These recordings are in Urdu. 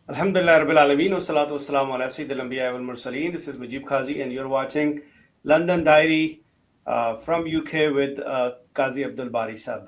Alhamdulillah Rabbil Alameen wa salatu wa salamu ala Sayyidil Anbiya wal Mursaleen. This is Mujib Qazi and you're watching London Diary from UK with Qazi Abdul Bari Sahab.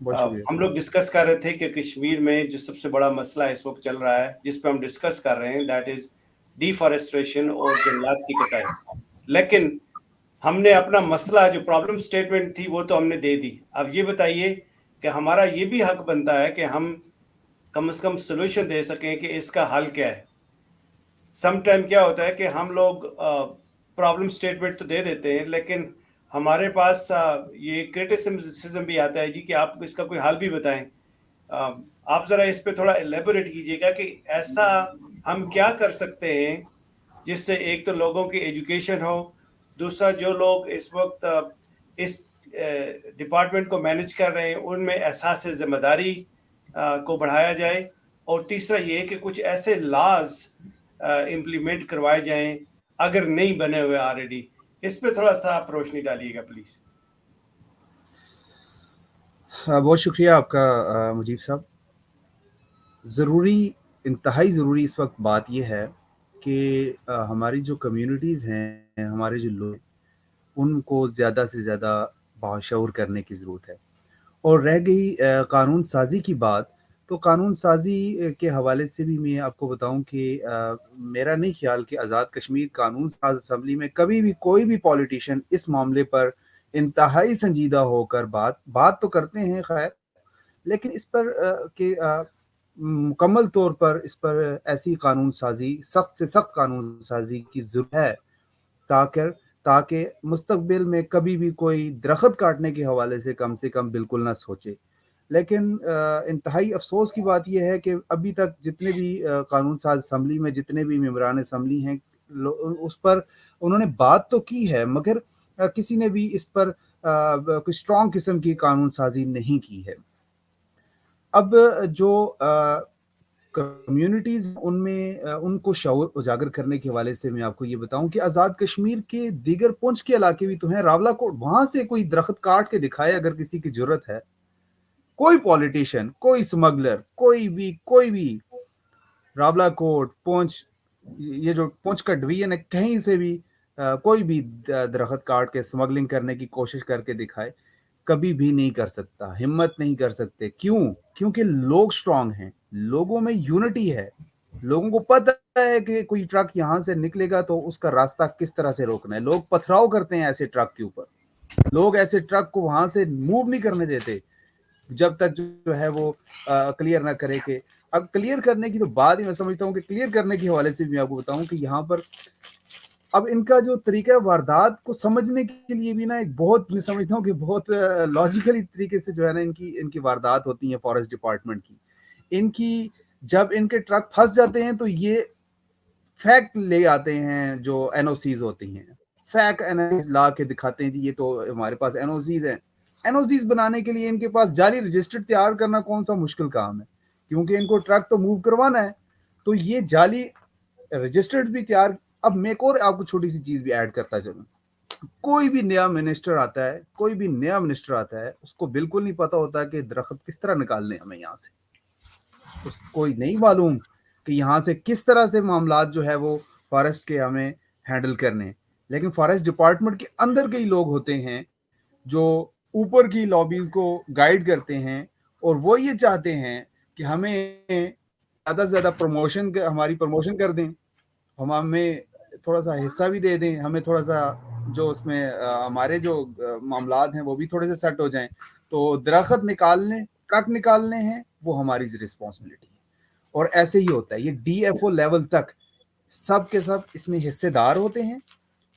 بہت شکریہ. ہم لوگ ڈسکس کر رہے تھے کہ کشمیر میں جو سب سے بڑا مسئلہ اس وقت چل رہا ہے جس پہ ہم ڈسکس کر رہے ہیں دیٹ از ڈیفارسٹریشن اور جنگلات کی کٹائی. لیکن ہم نے اپنا مسئلہ جو پرابلم سٹیٹمنٹ تھی وہ تو ہم نے دے دی. اب یہ بتائیے کہ ہمارا یہ بھی حق بنتا ہے کہ ہم کم از کم سولوشن دے سکیں کہ اس کا حل کیا ہے. سم ٹائم کیا ہوتا ہے کہ ہم لوگ پرابلم سٹیٹمنٹ تو دے دیتے ہیں لیکن ہمارے پاس یہ کرٹیسزم بھی آتا ہے جی کہ آپ اس کا کوئی حل بھی بتائیں. آپ ذرا اس پہ تھوڑا ایلیبوریٹ کیجیے گا کہ ایسا ہم کیا کر سکتے ہیں جس سے ایک تو لوگوں کی ایجوکیشن ہو, دوسرا جو لوگ اس وقت اس ڈپارٹمنٹ کو مینج کر رہے ہیں ان میں احساس ذمہ داری کو بڑھایا جائے, اور تیسرا یہ کہ کچھ ایسے لاز امپلیمنٹ کروائے جائیں اگر نہیں بنے ہوئے آلریڈی. اس پہ تھوڑا سا آپ روشنی ڈالیے گا پلیز. بہت شکریہ آپ کا مجیب صاحب. ضروری, انتہائی ضروری اس وقت بات یہ ہے کہ ہماری جو کمیونٹیز ہیں, ہمارے جو لوگ, ان کو زیادہ سے زیادہ باشعور کرنے کی ضرورت ہے. اور رہ گئی قانون سازی کی بات, تو قانون سازی کے حوالے سے بھی میں آپ کو بتاؤں کہ میرا نہیں خیال کہ آزاد کشمیر قانون ساز اسمبلی میں کبھی بھی کوئی بھی پولیٹیشین اس معاملے پر انتہائی سنجیدہ ہو کر بات تو کرتے ہیں خیر, لیکن اس پر کہ مکمل طور پر اس پر ایسی قانون سازی, سخت سے سخت قانون سازی کی ضرورت ہے تاکہ مستقبل میں کبھی بھی کوئی درخت کاٹنے کے حوالے سے کم بالکل نہ سوچے. لیکن انتہائی افسوس کی بات یہ ہے کہ ابھی تک جتنے بھی قانون ساز اسمبلی میں جتنے بھی ممبران اسمبلی ہیں اس پر انہوں نے بات تو کی ہے, مگر کسی نے بھی اس پر کوئی اسٹرانگ قسم کی قانون سازی نہیں کی ہے. اب جو کمیونٹیز ان میں ان کو شعور اجاگر کرنے کے حوالے سے میں آپ کو یہ بتاؤں کہ آزاد کشمیر کے دیگر پونچھ کے علاقے بھی تو ہیں, راولا کوٹ, وہاں سے کوئی درخت کاٹ کے دکھائے اگر کسی کی ضرورت ہے. کوئی پولیٹیشین, کوئی سمگلر, کوئی بھی راولا کوٹ, پونچھ, یہ جو پونچھ کا ڈویژن ہے, کہیں سے بھی کوئی بھی درخت کاٹ کے سمگلنگ کرنے کی کوشش کر کے دکھائے, کبھی بھی نہیں کر سکتا, ہمت نہیں کر سکتے. کیونکہ لوگ سٹرونگ ہیں, لوگوں میں یونٹی ہے, لوگوں کو پتہ ہے کہ کوئی ٹرک یہاں سے نکلے گا تو اس کا راستہ کس طرح سے روکنا ہے. لوگ پتھراؤ کرتے ہیں ایسے ٹرک کے اوپر, لوگ ایسے ٹرک کو وہاں سے موو نہیں کرنے دیتے جب تک جو ہے وہ کلیئر نہ کرے. کہ اب کلیئر کرنے کی تو بات ہی میں سمجھتا ہوں کہ کلیئر کرنے کے حوالے سے بھی آپ کو بتاؤں کہ یہاں پر اب ان کا جو طریقہ واردات کو سمجھنے کے لیے بھی نا ایک بہت, میں سمجھتا ہوں کہ بہت لاجیکلی طریقے سے جو ہے نا ان کی واردات ہوتی ہیں فارسٹ ڈپارٹمنٹ کی. ان کی جب ان کے ٹرک پھنس جاتے ہیں تو یہ فیکٹ لے آتے ہیں, جو این او سیز ہوتی ہیں, فیکٹ اینالائز لا کے دکھاتے ہیں جی یہ تو ہمارے پاس این او سیز ہیں. این او سیز بنانے کے لیے ان کے پاس جعلی رجسٹر تیار کرنا کون سا مشکل کام ہے, کیونکہ ان کو ٹرک تو موو کروانا ہے. تو یہ جعلی رجسٹرڈ بھی تیار. اب میں ایک اور آپ کو چھوٹی سی چیز بھی ایڈ کرتا چلوں, کوئی بھی نیا منسٹر آتا ہے, اس کو بالکل نہیں پتا ہوتا کہ درخت کس طرح نکالنے ہمیں یہاں سے, اس کو نہیں معلوم کہ یہاں سے کس طرح سے معاملات جو ہے وہ فارسٹ کے ہمیں ہینڈل کرنے. لیکن فارسٹ ڈپارٹمنٹ کے اندر کئی لوگ ہوتے ہیں جو اوپر کی لابیز کو گائیڈ کرتے ہیں, اور وہ یہ چاہتے ہیں کہ ہمیں زیادہ سے زیادہ ہماری پروموشن کر دیں, ہمیں تھوڑا سا حصہ بھی دے دیں, ہمیں تھوڑا سا جو اس میں ہمارے جو معاملات ہیں وہ بھی تھوڑے سے سیٹ ہو جائیں. تو درخت ٹرک نکالنے ہیں وہ ہماری رسپانسبلٹی ہے. اور ایسے ہی ہوتا ہے, یہ ڈی ایف او لیول تک سب کے سب اس میں حصے دار ہوتے ہیں.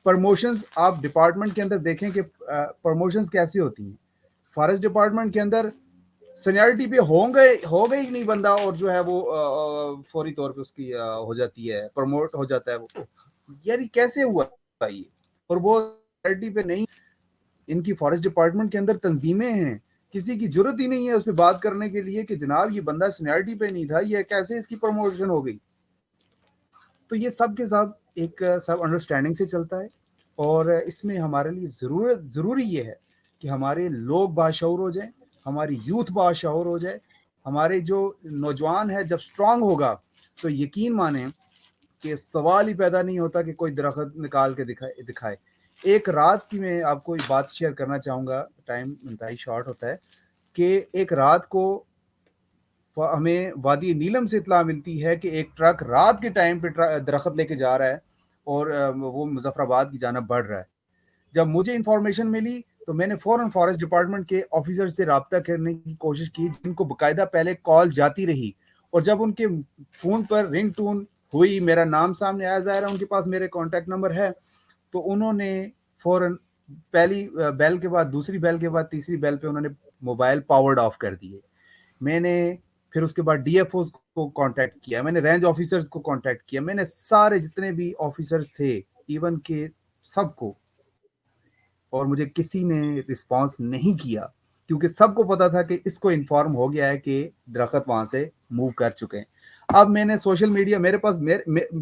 پروموشنز آپ ڈپارٹمنٹ کے اندر دیکھیں کہ پروموشنز کیسی ہوتی ہیں. فارسٹ ڈپارٹمنٹ کے اندر سینیارٹی پہ ہو گئی نہیں بندہ, اور جو ہے وہ فوری طور پہ اس کی ہو جاتی ہے, پروموٹ ہو جاتا ہے. وہ یار کیسے ہوا یہ, اور وہ سینیارٹی پہ نہیں. ان کی فارسٹ ڈپارٹمنٹ کے اندر تنظیمیں ہیں, کسی کی ضرورت ہی نہیں ہے اس پہ بات کرنے کے لیے کہ جناب یہ بندہ سینیارٹی پہ نہیں تھا, یہ کیسے اس کی پروموشن ہو گئی. تو یہ سب کے ساتھ ایک سب انڈرسٹینڈنگ سے چلتا ہے, اور اس میں ہمارے لیے ضروری یہ ہے کہ ہمارے لوگ باشعور ہو جائیں, ہماری یوتھ باشعور ہو جائے, ہمارے جو نوجوان ہے جب اسٹرانگ ہوگا تو یقین مانیں کہ سوال ہی پیدا نہیں ہوتا کہ کوئی درخت نکال کے دکھائے. ایک رات کی میں آپ کو بات شیئر کرنا چاہوں گا, ٹائم انتہائی شارٹ ہوتا ہے, کہ ایک رات کو ہمیں وادی نیلم سے اطلاع ملتی ہے کہ ایک ٹرک رات کے ٹائم پہ درخت لے کے جا رہا ہے اور وہ مظفر آباد کی جانب بڑھ رہا ہے. جب مجھے انفارمیشن ملی تو میں نے فوراً فارسٹ ڈپارٹمنٹ کے آفیسر سے رابطہ کرنے کی کوشش کی, جن کو باقاعدہ پہلے کال جاتی رہی, اور جب ان کے فون پر رنگ ٹون ہوئی, میرا نام سامنے آیا, ظاہر ہے ان کے پاس میرے کانٹیکٹ نمبر ہے, تو انہوں نے فوراً پہلی بیل کے بعد دوسری بیل کے بعد تیسری بیل پہ انہوں نے موبائل پاورڈ آف کر دیے. میں نے پھر اس کے بعد ڈی ایف اوز کو کانٹیکٹ کیا, میں نے رینج آفیسرز کو کانٹیکٹ کیا, میں نے سارے جتنے بھی آفیسرز تھے ایون کہ سب کو, اور مجھے کسی نے رسپانس نہیں کیا, کیونکہ سب کو پتا تھا کہ اس کو انفارم ہو گیا ہے کہ درخت وہاں سے موو کر چکے ہیں. اب میں نے سوشل میڈیا, میرے پاس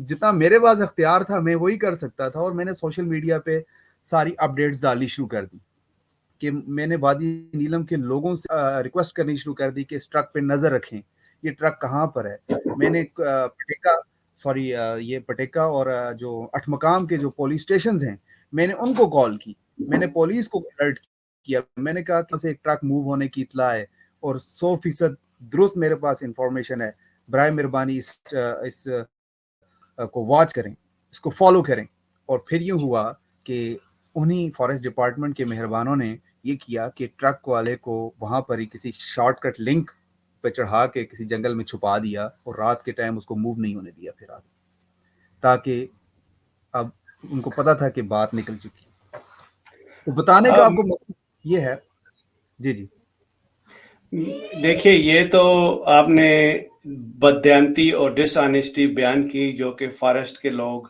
جتنا میرے پاس اختیار تھا میں وہی کر سکتا تھا, اور میں نے سوشل میڈیا پہ ساری اپڈیٹس ڈالنی شروع کر دی, کہ میں نے وادی نیلم کے لوگوں سے ریکویسٹ کرنی شروع کر دی کہ اس ٹرک پہ نظر رکھیں, یہ ٹرک کہاں پر ہے. میں نے یہ پٹیکا اور جو اٹھ مقام کے جو پولیس اسٹیشنز ہیں میں نے ان کو کال کی, میں نے پولیس کو الرٹ کیا, میں نے کہا کہ سے ایک ٹرک موو ہونے کی اطلاع ہے اور 100% درست میرے پاس انفارمیشن ہے, برائے مہربانی اس کو واچ کریں, اس کو فالو کریں. اور پھر یوں ہوا کہ انہی فارسٹ ڈپارٹمنٹ کے مہربانوں نے یہ کیا کہ ٹرک والے کو وہاں پر ہی کسی شارٹ کٹ لنک پہ چڑھا کے کسی جنگل میں چھپا دیا, اور رات کے ٹائم اس کو موو نہیں ہونے دیا پھر آگے, تاکہ اب ان کو پتا تھا کہ بات نکل چکی. تو بتانے کا آپ کو مقصد یہ ہے. جی جی دیکھیے, یہ تو آپ نے بددیانتی اور ڈس آنیسٹی بیان کی جو کہ فارسٹ کے لوگ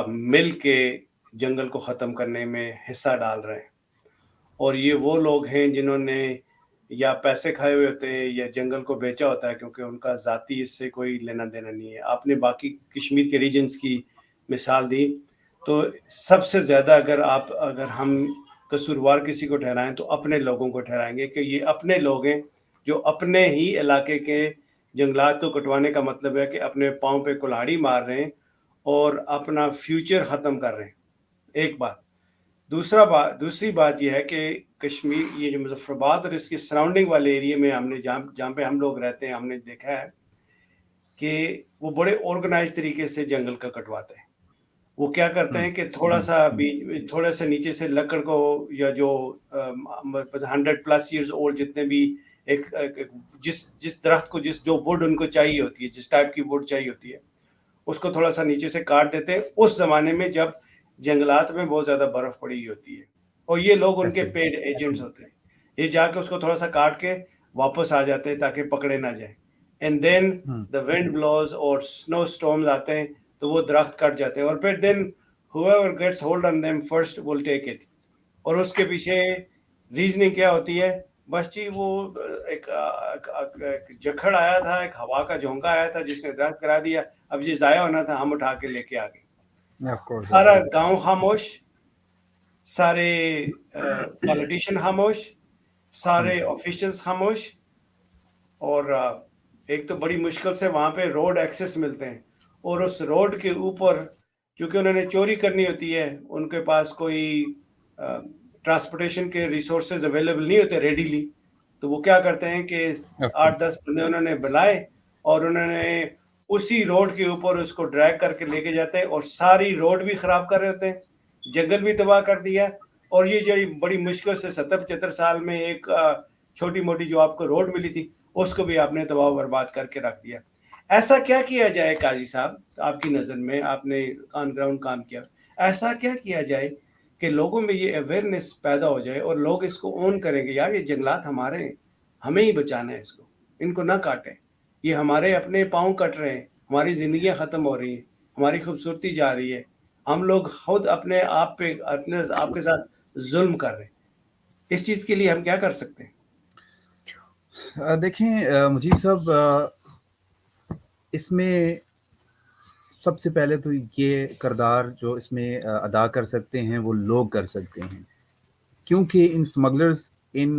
مل کے جنگل کو ختم کرنے میں حصہ ڈال رہے ہیں, اور یہ وہ لوگ ہیں جنہوں نے یا پیسے کھائے ہوئے ہوتے ہیں یا جنگل کو بیچا ہوتا ہے, کیونکہ ان کا ذاتی اس سے کوئی لینا دینا نہیں ہے. آپ نے باقی کشمیر کے ریجنز کی مثال دی, تو سب سے زیادہ اگر ہم قصوروار کسی کو ٹھہرائیں تو اپنے لوگوں کو ٹھہرائیں گے, کہ یہ اپنے لوگ ہیں جو اپنے ہی علاقے کے جنگلات کو کٹوانے کا مطلب ہے کہ اپنے پاؤں پہ کلہاڑی مار رہے ہیں اور اپنا فیوچر ختم کر رہے ہیں. ایک بات. دوسری بات یہ ہے کہ کشمیر, یہ جو مظفر آباد اور اس کے سراؤنڈنگ والے ایریے میں ہم نے جہاں پہ ہم لوگ رہتے ہیں, ہم نے دیکھا ہے کہ وہ بڑے آرگنائز طریقے سے جنگل کا کٹواتے ہیں. وہ کیا کرتے ہیں کہ تھوڑا سا نیچے سے لکڑ کو, یا جو 100+ ایئرز اولڈ جتنے بھی جس درخت کو جو ووڈ ان کو چاہیے ہوتی ہے, جس ٹائپ کی ووڈ چاہیے ہوتی ہے, اس کو تھوڑا سا نیچے سے کاٹ دیتے ہیں اس زمانے میں جب جنگلات میں بہت زیادہ برف پڑی ہوتی ہے, اور یہ لوگ ان کے پیڈ ایجنٹس ہوتے ہیں. یہ جا کے اس کو تھوڑا سا کاٹ کے واپس آ جاتے ہیں تاکہ پکڑے نہ جائیں. And then the wind blows اور سنو اسٹارمز آتے ہیں تو وہ درخت کٹ جاتے ہیں, اور پھر دین whoever gets hold on them first will take it. اور اس کے پیچھے ریزننگ کیا ہوتی ہے؟ بس جی وہ ایک جکھڑ آیا تھا, ایک ہوا کا جھونکا آیا تھا جس نے درخت کرا دیا, اب یہ ضائع ہونا تھا, ہم اٹھا کے لے کے آ گئے. سارا گاؤں خاموش, سارے پالیٹیشین خاموش, سارے آفیشلز خاموش, اور ایک تو بڑی مشکل سے وہاں پہ روڈ ایکسس ملتے ہیں, اور اس روڈ کے اوپر چونکہ انہوں نے چوری کرنی ہوتی ہے, ان کے پاس کوئی ٹرانسپورٹیشن کے ریسورسز اویلیبل نہیں ہوتے ریڈیلی, تو وہ کیا کرتے ہیں کہ 8-10 بندے انہوں نے بلائے اور انہوں نے اسی روڈ کے اوپر اس کو ڈریگ کر کے لے کے جاتے ہیں, اور ساری روڈ بھی خراب کر رہے ہوتے ہیں, جنگل بھی تباہ کر دیا, اور یہ جو بڑی مشکل سے 70-75 سال میں ایک چھوٹی موٹی جو آپ کو روڈ ملی تھی اس کو بھی آپ نے تباہ و برباد کر کے رکھ دیا. ایسا کیا کیا جائے قاضی صاحب, آپ کی نظر میں, آپ نے آن گراؤنڈ کام کیا, ایسا کیا کیا جائے کہ لوگوں میں یہ اویئرنیس پیدا ہو جائے اور لوگ اس کو اون کریں گے, یار یہ جنگلات ہمارے ہیں, ہمیں ہی بچانا ہے, ان کو نہ کاٹیں, یہ ہمارے اپنے پاؤں کٹ رہے ہیں, ہماری زندگیاں ختم ہو رہی ہیں, ہماری خوبصورتی جا رہی ہے, ہم لوگ خود اپنے آپ کے ساتھ ظلم کر رہے ہیں. اس چیز کے لیے ہم کیا کر سکتے ہیں؟ دیکھیں مجیب صاحب, اس میں سب سے پہلے تو یہ کردار جو اس میں ادا کر سکتے ہیں وہ لوگ کر سکتے ہیں, کیونکہ ان سمگلرز, ان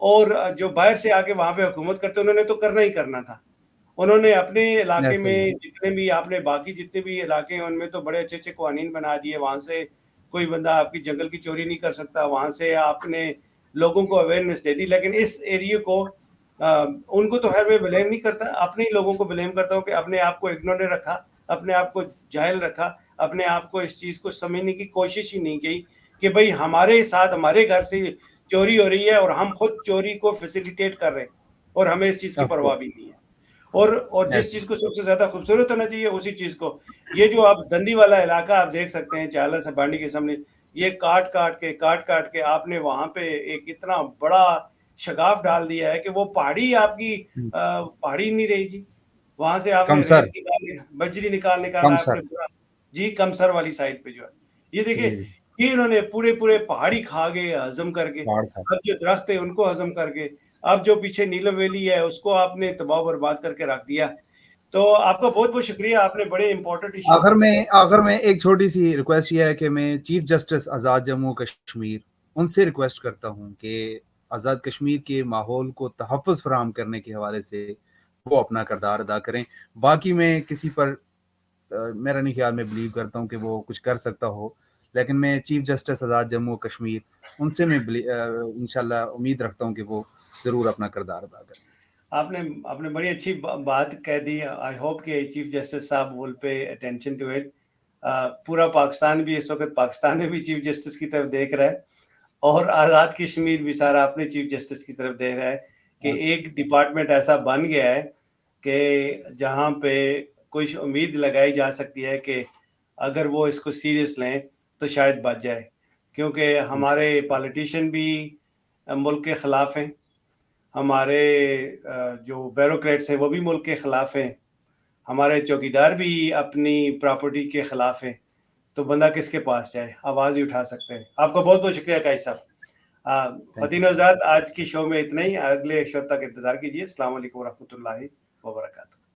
اور جو باہر سے آ کے وہاں پہ حکومت کرتے انہوں نے تو کرنا ہی کرنا تھا. انہوں نے اپنے علاقے ایسا میں ہی جتنے بھی آپ نے باقی جتنے بھی علاقے ہیں ان میں تو بڑے اچھے اچھے قوانین بنا دیے. وہاں سے کوئی بندہ آپ کی جنگل کی چوری نہیں کر سکتا. وہاں سے آپ نے لوگوں کو اویئرنیس دے دی. لیکن اس ایریے کو ان کو تو خیر میں بلیم نہیں کرتا, اپنے ہی لوگوں کو بلیم کرتا ہوں کہ اپنے آپ کو اگنورنٹ رکھا, اپنے آپ کو جاہل رکھا, اپنے آپ کو اس چیز کو سمجھنے کی کوشش ہی نہیں کی کہ بھئی ہمارے ساتھ ہمارے گھر سے چوری ہو رہی ہے اور ہم خود چوری کو فیسیلیٹیٹ کر رہے ہیں اور ہمیں اس چیز کی آف پرواہ کورس بھی نہیں ہے. اور جس چیز کو سب سے زیادہ خوبصورت ہونا چاہیے اسی چیز کو, یہ جو آپ دندی والا علاقہ آپ دیکھ سکتے ہیں چالر سے بانڈی کے سامنے, یہ کاٹ کاٹ کے آپ نے وہاں پہ ایک اتنا بڑا شگاف ڈال دیا ہے کہ وہ پہاڑی آپ کی پہاڑی نہیں رہی جی. وہاں سے آپ نے کمسر ریت بجری نکالا آپ کمسر نے پورا جی کمسر والی سائڈ پہ جو ہے یہ دیکھیں جی یہ انہوں نے پورے پہاڑی کھا گئے ہضم کر کے. پہاڑ تھا. اب جو درخت ہے ان کو ہضم کر کے, اب جو پیچھے نیلم ویلی ہے اس کو آپ نے تباہ برباد کر کے رکھ دیا. تو آپ کا بہت بہت شکریہ, آپ نے بڑے امپورٹنٹ ایشوز پہ آخر میں ایک چھوٹی سی ریکویسٹ یہ ہے کہ میں چیف جسٹس آزاد جموں کشمیر ان سے ریکویسٹ کرتا ہوں کہ آزاد کشمیر کے ماحول کو تحفظ فراہم کرنے کے حوالے سے وہ اپنا کردار ادا کریں. باقی میں کسی پر میرا نہیں خیال, میں بلیو کرتا ہوں کہ وہ کچھ کر سکتا ہو, لیکن میں چیف جسٹس آزاد جموں کشمیر ان سے میں انشاءاللہ امید رکھتا ہوں کہ وہ ضرور اپنا کردار ادا کریں. آپ نے بڑی اچھی بات کہہ دی. آئی ہوپ کہ چیف جسٹس صاحب ول پے اٹینشن ٹو اٹ. پورا پاکستان بھی اس وقت پاکستان میں بھی چیف جسٹس کی طرف دیکھ رہا ہے اور آزاد کشمیر بھی سارا اپنے چیف جسٹس کی طرف دیکھ رہا ہے کہ ایک ڈپارٹمنٹ ایسا بن گیا ہے کہ جہاں پہ کوئی امید لگائی جا سکتی ہے کہ اگر وہ اس کو سیریس لیں تو شاید بچ جائے, کیونکہ ہمارے پالیٹیشین بھی ملک کے خلاف ہیں, ہمارے جو بیوروکریٹس ہیں وہ بھی ملک کے خلاف ہیں, ہمارے چوکیدار بھی اپنی پراپرٹی کے خلاف ہیں. تو بندہ کس کے پاس جائے, آواز ہی اٹھا سکتے ہیں. آپ کا بہت بہت شکریہ قائد صاحب. فتین حضرات آج کی شو میں اتنا ہی, اگلے شو تک انتظار کیجیے. السلام علیکم ورحمۃ اللہ وبرکاتہ.